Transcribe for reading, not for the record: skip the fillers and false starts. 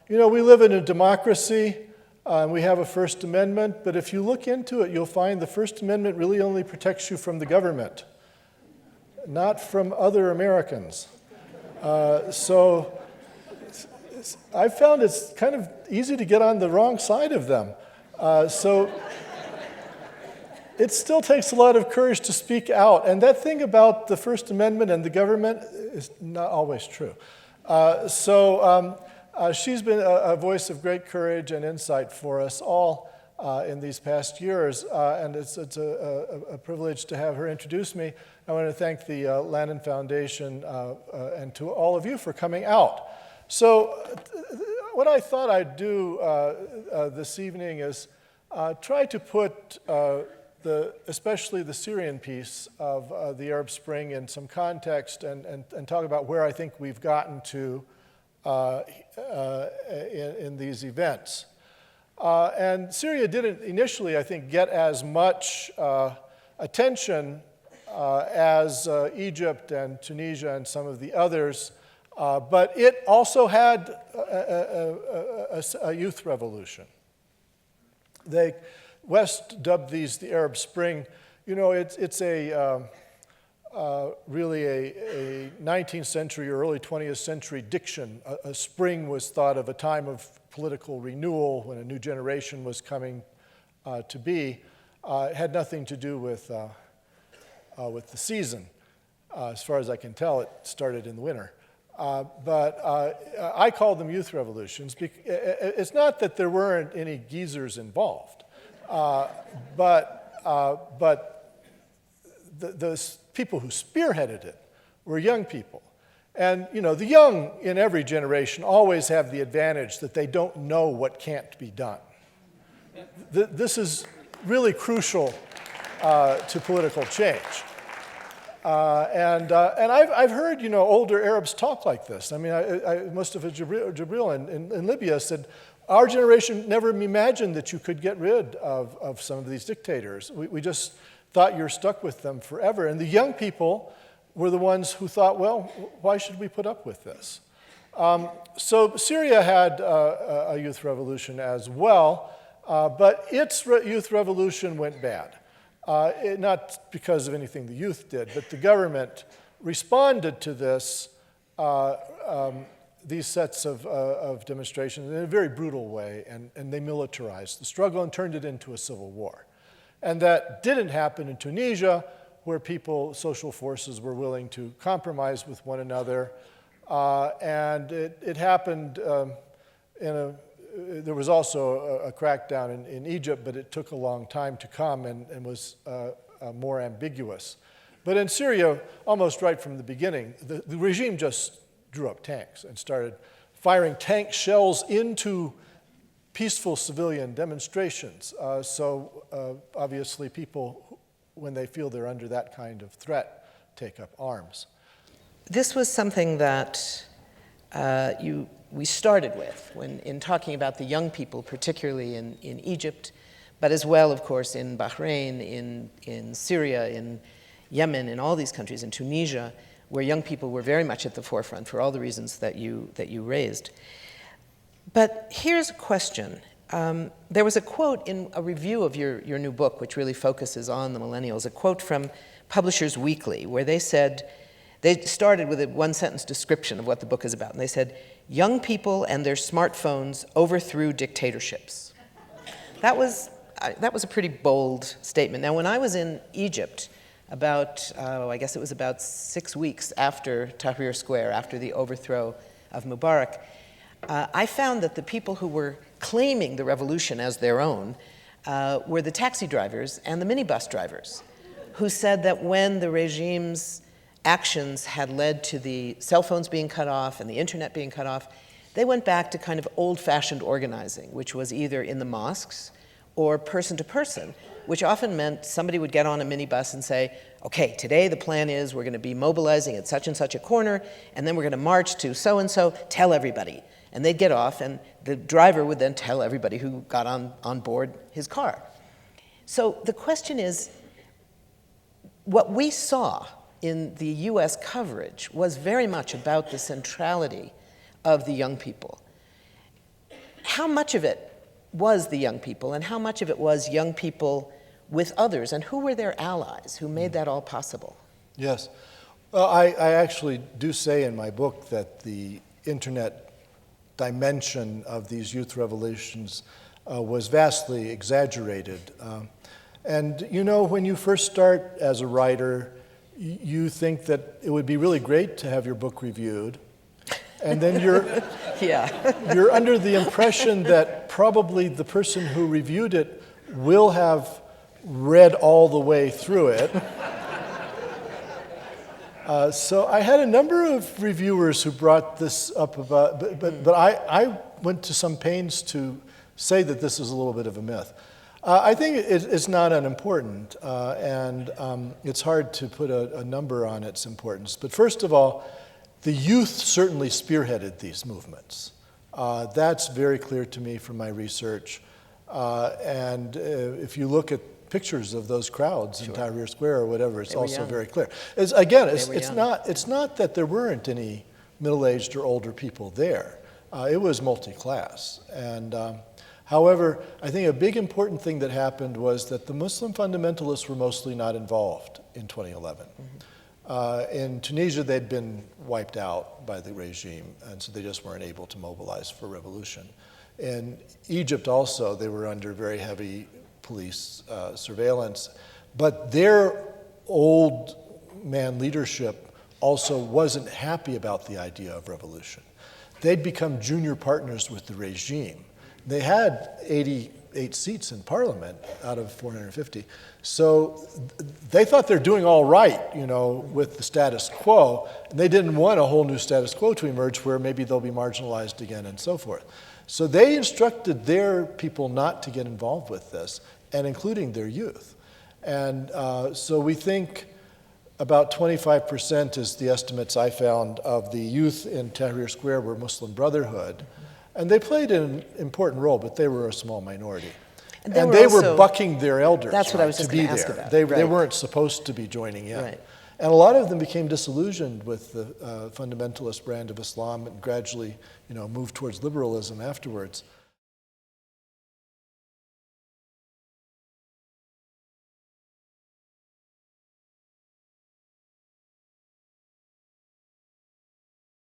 We live in a democracy, and we have a First Amendment, but if you look into it, you'll find the First Amendment really only protects you from the government, not from other Americans. So I've found it's kind of easy to get on the wrong side of them. So it still takes a lot of courage to speak out. And that thing about the First Amendment and the government is not always true. She's been a voice of great courage and insight for us all in these past years. And it's a privilege to have her introduce me. I want to thank the Lannan Foundation and to all of you for coming out. So what I thought I'd do this evening is try to put especially the Syrian piece of the Arab Spring in some context and talk about where I think we've gotten to in these events. And Syria didn't initially, I think, get as much attention as Egypt and Tunisia and some of the others, but it also had a youth revolution. The West dubbed these the Arab Spring. It's really a 19th century or early 20th century diction. A spring was thought of a time of political renewal when a new generation was coming to be. It had nothing to do with the season. As far as I can tell, it started in the winter. But I call them youth revolutions. It's not that there weren't any geezers involved, but the people who spearheaded it were young people. And, the young in every generation always have the advantage that they don't know what can't be done. This is really crucial to political change. And I've heard, older Arabs talk like this. I mean, most of it, Jibril in Libya said, our generation never imagined that you could get rid of some of these dictators. We just thought you're stuck with them forever. And the young people were the ones who thought, well, why should we put up with this? So Syria had a youth revolution as well, but its youth revolution went bad. Not because of anything the youth did, but the government responded to this, these sets of demonstrations in a very brutal way, and they militarized the struggle and turned it into a civil war. And that didn't happen in Tunisia, where social forces were willing to compromise with one another. And it happened there was also a crackdown in Egypt, but it took a long time to come and was more ambiguous. But in Syria, almost right from the beginning, the regime just drew up tanks and started firing tank shells into peaceful civilian demonstrations. So obviously people, when they feel they're under that kind of threat, take up arms. This was something that we started with in talking about the young people, particularly in Egypt, but as well, of course, in Bahrain, in Syria, in Yemen, in all these countries, in Tunisia, where young people were very much at the forefront for all the reasons that you raised. But here's a question. There was a quote in a review of your new book, which really focuses on the millennials, a quote from Publishers Weekly, where they said, they started with a one-sentence description of what the book is about, and they said, young people and their smartphones overthrew dictatorships. That was a pretty bold statement. Now, when I was in Egypt, I guess it was about 6 weeks after Tahrir Square, after the overthrow of Mubarak, I found that the people who were claiming the revolution as their own were the taxi drivers and the minibus drivers, who said that when the regime's actions had led to the cell phones being cut off and the internet being cut off, they went back to kind of old-fashioned organizing, which was either in the mosques or person to person, which often meant somebody would get on a minibus and say, okay, today the plan is we're going to be mobilizing at such and such a corner, and then we're going to march to so-and-so, tell everybody. And they'd get off, and the driver would then tell everybody who got on board his car. So the question is, what we saw in the US coverage was very much about the centrality of the young people. how much of it was the young people, and how much of it was young people with others, and who were their allies who made that all possible? Yes. Well, I actually do say in my book that the internet dimension of these youth revolutions was vastly exaggerated. And you know, when you first start as a writer, you think that it would be really great to have your book reviewed. And then you're under the impression that probably the person who reviewed it will have read all the way through it. So I had a number of reviewers who brought this up about, but I went to some pains to say that this is a little bit of a myth. I think it's not unimportant, and it's hard to put a number on its importance. But first of all, the youth certainly spearheaded these movements. That's very clear to me from my research. And if you look at pictures of those crowds in Tahrir Square or whatever, it's also very clear. It's not that there weren't any middle-aged or older people there. It was multi-class. And however, I think a big important thing that happened was that the Muslim fundamentalists were mostly not involved in 2011. In Tunisia, they'd been wiped out by the regime, and so they just weren't able to mobilize for revolution. In Egypt also, they were under very heavy police surveillance, but their old man leadership also wasn't happy about the idea of revolution. They'd become junior partners with the regime. They had 88 seats in parliament out of 450. So they thought they're doing all right, you know, with the status quo. And they didn't want a whole new status quo to emerge where maybe they'll be marginalized again and so forth. So they instructed their people not to get involved with this, and including their youth. And so we think about 25% is the estimates I found of the youth in Tahrir Square were Muslim Brotherhood. And they played an important role, but they were a small minority. And they were bucking their elders. That's what I was just going to ask about. They weren't supposed to be joining in. Right. And a lot of them became disillusioned with the fundamentalist brand of Islam and gradually, you know, moved towards liberalism afterwards.